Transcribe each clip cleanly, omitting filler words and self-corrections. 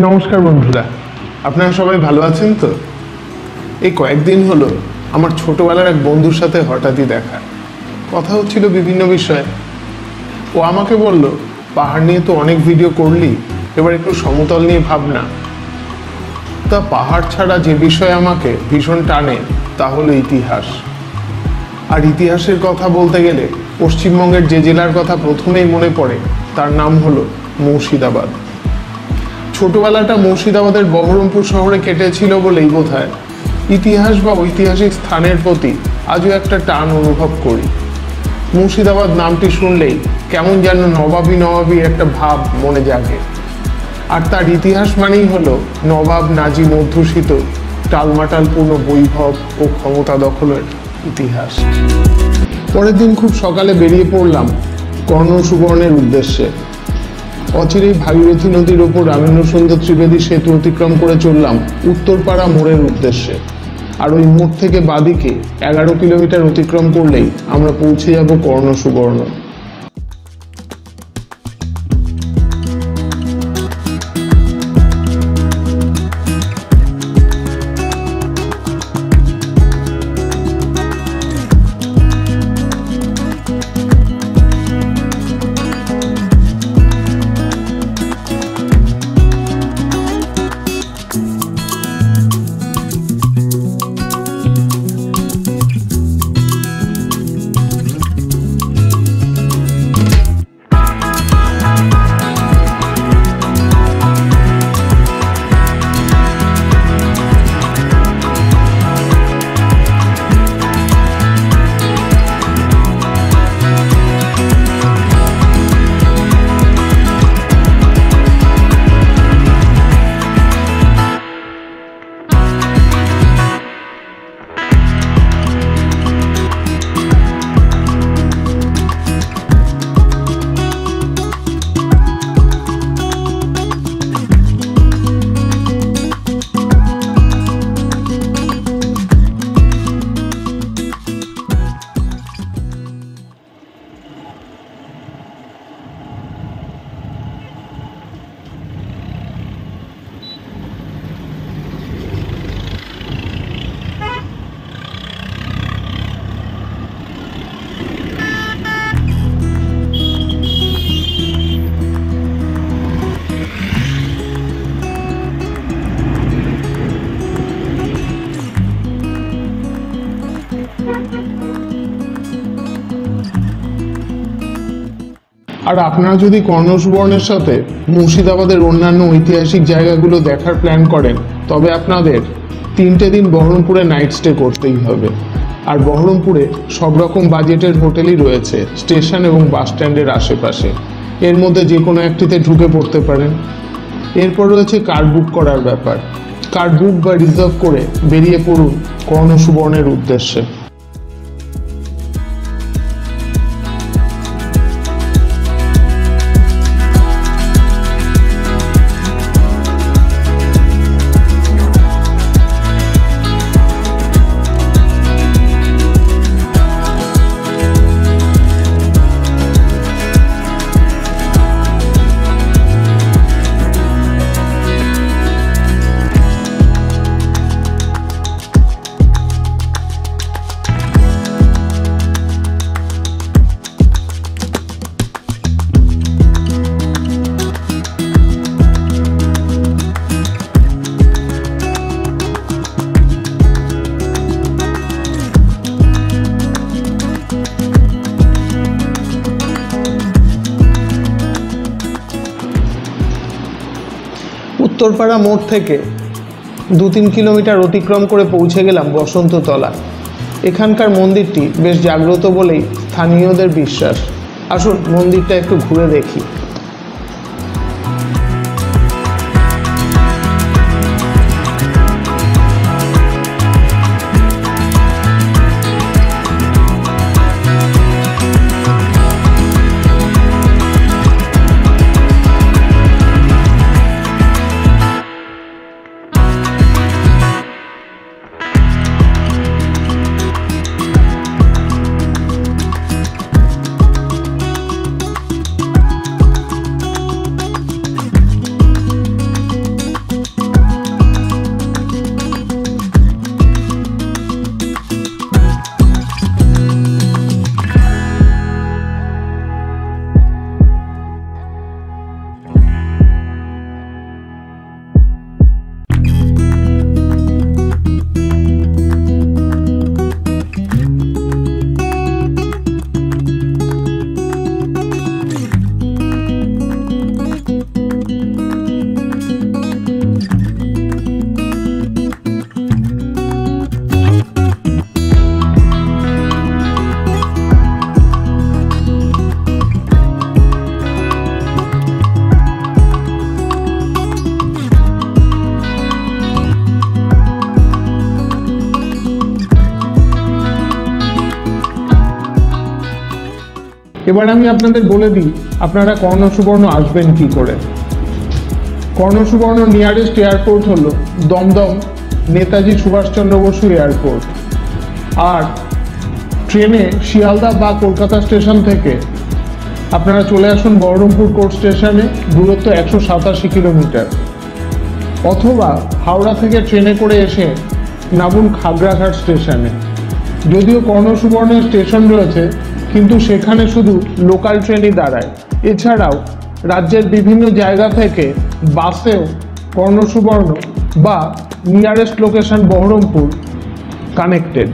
নমস্কার বন্ধুরা, আপনারা সবাই ভালো আছেন তো? এই কয়েকদিন হলো আমার ছোটবেলার এক বন্ধুর সাথে হঠাৎই দেখা। কথা হচ্ছিল বিভিন্ন বিষয়ে। ও আমাকে বলল, পাহাড় নিয়ে তো অনেক ভিডিও করলি, এবার একটু সমতল নিয়ে ভাবনা। তা পাহাড় ছাড়া যে বিষয় আমাকে ভীষণ টানে তা হলো ইতিহাস। আর ইতিহাসের কথা বলতে গেলে পশ্চিমবঙ্গের যে জেলার কথা প্রথমেই মনে পড়ে তার নাম হলো মুর্শিদাবাদ। ছোটবেলাটা মুর্শিদাবাদের বহরমপুর শহরে কেটেছিল বলেই বোধহয় ইতিহাস বা ঐতিহাসিক স্থানের প্রতি আজও একটা টান অনুভব করি। মুর্শিদাবাদ নামটি শুনলেই কেমন যেন নবাবী একটা ভাব মনে জাগে। আর তার ইতিহাস মানেই হলো নবাব নাজিম অধ্যুষিত টালমাটালপূর্ণ বৈভব ও ক্ষমতা দখলের ইতিহাস। পরের দিন খুব সকালে বেরিয়ে পড়লাম কর্ণ সুবর্ণের উদ্দেশ্যে। অচিরেই ভাগীরথী নদীর ওপর রামেন্দ্র সুন্দর ত্রিবেদী সেতু অতিক্রম করে চললাম উত্তরপাড়া মোড়ের উদ্দেশ্যে। আর ওই মোড় থেকে বাদিকে 11 কিলোমিটার অতিক্রম করলেই আমরা পৌঁছে যাব কর্ণ সুবর্ণ। আর আপনারা যদি কর্ণ সুবর্ণের সাথে মুর্শিদাবাদের অন্যান্য ঐতিহাসিক জায়গাগুলো দেখার প্ল্যান করেন, তবে আপনাদের 3টে দিন বহরমপুরে নাইট স্টে করতেই হবে। আর বহরমপুরে সব রকম বাজেটের হোটেলই রয়েছে স্টেশন এবং বাস স্ট্যান্ডের আশেপাশে। এর মধ্যে যে কোনো একটিতে ঢুকে পড়তে পারেন। এরপর রয়েছে কার বুক করার ব্যাপার। কার বুক বা রিজার্ভ করে বেরিয়ে পড়ুন কর্ণ সুবর্ণের উদ্দেশ্যে। উত্তরপাড়া মোড় থেকে 2-3 কিলোমিটার অতিক্রম করে পৌঁছে গেলাম বসন্ততলা। এখানকার মন্দিরটি বেশ জাগ্রত বলেই স্থানীয়দের বিশ্বাস। আসুন মন্দিরটা একটু ঘুরে দেখি। এবার আমি আপনাদের বলে দিই আপনারা কর্ণসুবর্ণ আসবেন কি করে। কর্ণসুবর্ণ নিয়ারেস্ট এয়ারপোর্ট হলো দমদম নেতাজি সুভাষচন্দ্র বসু এয়ারপোর্ট। আর ট্রেনে শিয়ালদা বা কলকাতা স্টেশন থেকে আপনারা চলে আসুন বহরমপুর কোর্ট স্টেশনে, দূরত্ব 187 কিলোমিটার। অথবা হাওড়া থেকে ট্রেনে করে এসে নামুন খাগড়াঘাট স্টেশনে। যদিও কর্ণসুবর্ণের স্টেশন রয়েছে, কিন্তু সেখানে শুধু লোকাল ট্রেনই দাঁড়ায়। এছাড়াও রাজ্যের বিভিন্ন জায়গা থেকে বাসেও কর্ণসুবর্ণ বা নিয়ারেস্ট লোকেশন বহরমপুর কানেক্টেড।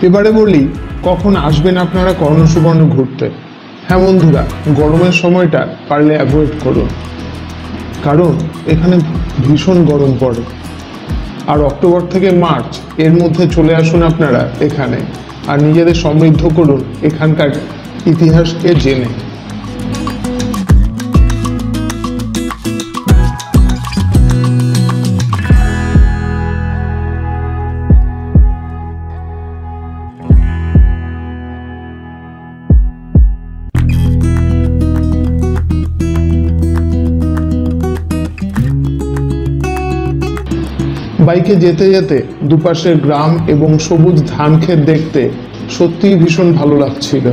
এবারে বলি কখন আসবেন আপনারা কর্ণসুবর্ণ ঘুরতে। হ্যাঁ বন্ধুরা, গরমের সময়টা পারলে অ্যাভয়েড করুন, কারণ এখানে ভীষণ গরম পড়ে। আর অক্টোবর থেকে মার্চ এর মধ্যে চলে আসুন আপনারা এখানে, আর নিজেদের সমৃদ্ধ করুন এখানকার ইতিহাসকে জেনে। বাইকে যেতে যেতে দুপাশের গ্রাম এবং সবুজ ধান ক্ষেত দেখতে সত্যিই ভীষণ ভালো লাগছিল।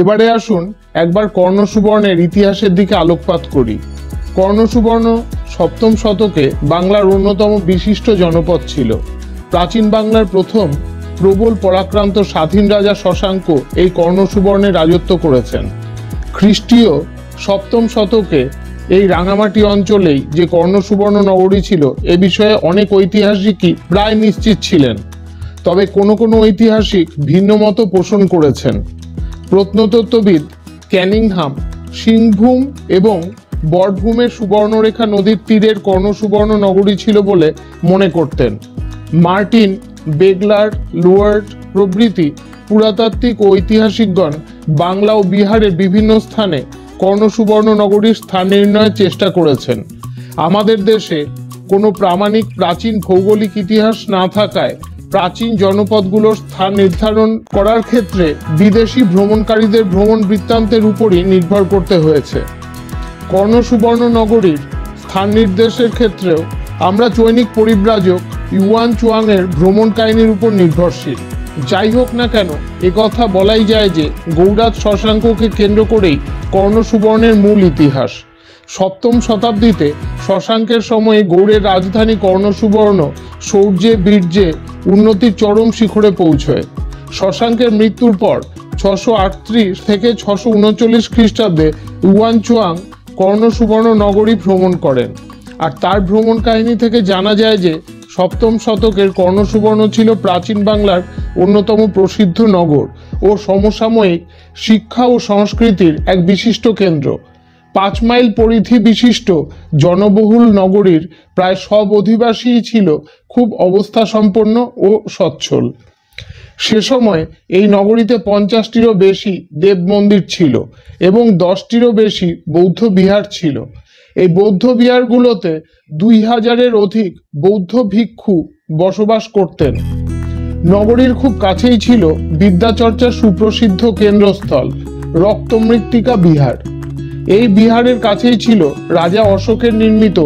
এবারে আসুন একবার কর্ণসুবর্ণের ইতিহাসের দিকে আলোকপাত করি। কর্ণসুবর্ণ সপ্তম শতকে বাংলার অন্যতম বিশিষ্ট জনপদ ছিল। প্রাচীন বাংলার প্রথম প্রবল পরাক্রান্ত স্বাধীন রাজা শশাঙ্ক এই কর্ণসুবর্ণে রাজত্ব করেছেন। খ্রিস্টীয় সপ্তম শতকে এই রাঙামাটি অঞ্চলেই যে কর্ণসুবর্ণ নগরী ছিল এ বিষয়ে অনেক ঐতিহাসিকই প্রায় নিশ্চিত ছিলেন, তবে কোনো কোনো ঐতিহাসিক ভিন্ন মত পোষণ করেছেন। প্রত্নতত্ত্ববিদ ক্যানিংহাম সিংভূম এবং বটভূমের সুবর্ণরেখা নদীর তীরের কর্ণসুবর্ণ নগরী ছিল বলে মনে করতেন। মার্টিন বেগলার, লুয়ার্ড প্রভৃতি পুরাতাত্ত্বিক ও ঐতিহাসিকগণ বাংলা ও বিহারের বিভিন্ন স্থানে কর্ণসুবর্ণ নগরীর স্থান নির্ণয়ের চেষ্টা করেছেন। আমাদের দেশে কোনো প্রামাণিক প্রাচীন ভৌগোলিক ইতিহাস না থাকায় প্রাচীন জনপদগুলোর স্থান নির্ধারণ করার ক্ষেত্রে বিদেশি ভ্রমণকারীদের ভ্রমণ বৃত্তান্তের উপরই নির্ভর করতে হয়েছে। কর্ণসুবর্ণ নগরীর স্থান নির্দেশের ক্ষেত্রেও আমরা চৈনিক পরিব্রাজক ইউয়ান চুয়াং এর ভ্রমণ কাহিনীর উপর নির্ভরশীল। যাই হোক না কেন, একথা বলাই যায় যে গৌড়াজ শশাঙ্ককে কেন্দ্র করেই কর্ণসুবর্ণের মূল ইতিহাস। সপ্তম শতাব্দীতে শশাঙ্কের সময়ে গৌড়ের রাজধানী কর্ণসুবর্ণ শৌর্যে বীর্যে উন্নতির চরম শিখরে পৌঁছয়। শশাঙ্কের মৃত্যুর পর 638 থেকে 639 খ্রিস্টাব্দে ইউয়ান চুয়াং কর্ণসুবর্ণ নগরী ভ্রমণ করেন। আর তার ভ্রমণ কাহিনী থেকে জানা যায় যে সপ্তম শতকের কর্ণসুবর্ণ ছিল প্রাচীন বাংলার অন্যতম প্রসিদ্ধ নগর ও সমসাময়িক শিক্ষা ও সংস্কৃতির এক বিশিষ্ট কেন্দ্র। 5 মাইল পরিধি বিশিষ্ট জনবহুল নগরীর প্রায় সব অধিবাসীই ছিল খুব অবস্থা সম্পন্ন ও সচ্ছল। সে সময় এই নগরীতে 50টিরও বেশি দেব মন্দির ছিল এবং 10টিরও বেশি বৌদ্ধ বিহার ছিল। এই বৌদ্ধ বিহারগুলোতে 2000-এর অধিক বৌদ্ধ ভিক্ষু বসবাস করতেন। নগরীর খুব কাছেই ছিল বিদ্যাচর্চার সুপ্রসিদ্ধ কেন্দ্রস্থল রক্তমৃত্তিকা বিহার। এই বিহারের কাছেই ছিল রাজা অশোকের নির্মিত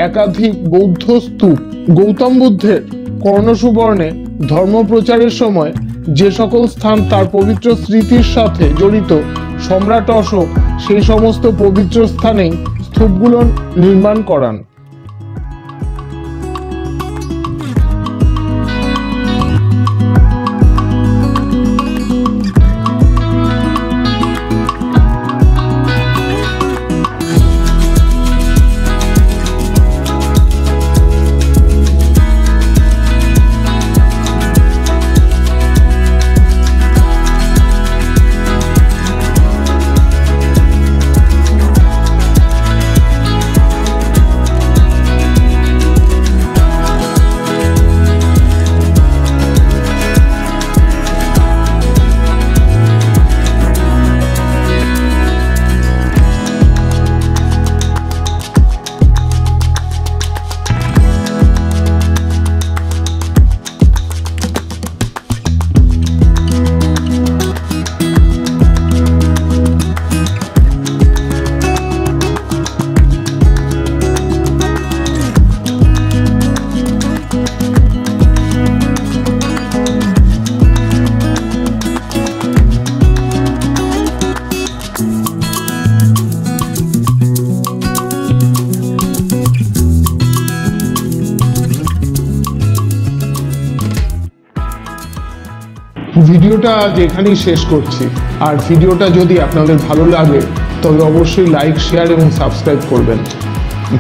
একাধিক বৌদ্ধ স্তূপ। গৌতম বুদ্ধের কর্ণসুবর্ণে ধর্মপ্রচারের সময় যে সকল স্থান তার পবিত্র স্মৃতির সাথে জড়িত, সম্রাট অশোক সেই সমস্ত পবিত্র স্থানেই স্তূপগুলো নির্মাণ করান। ভিডিওটা আজ এখানেই শেষ করছি। আর ভিডিওটা যদি আপনাদের ভালো লাগে তবে অবশ্যই লাইক, শেয়ার এবং সাবস্ক্রাইব করবেন।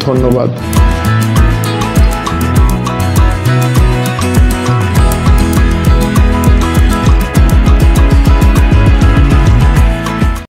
ধন্যবাদ।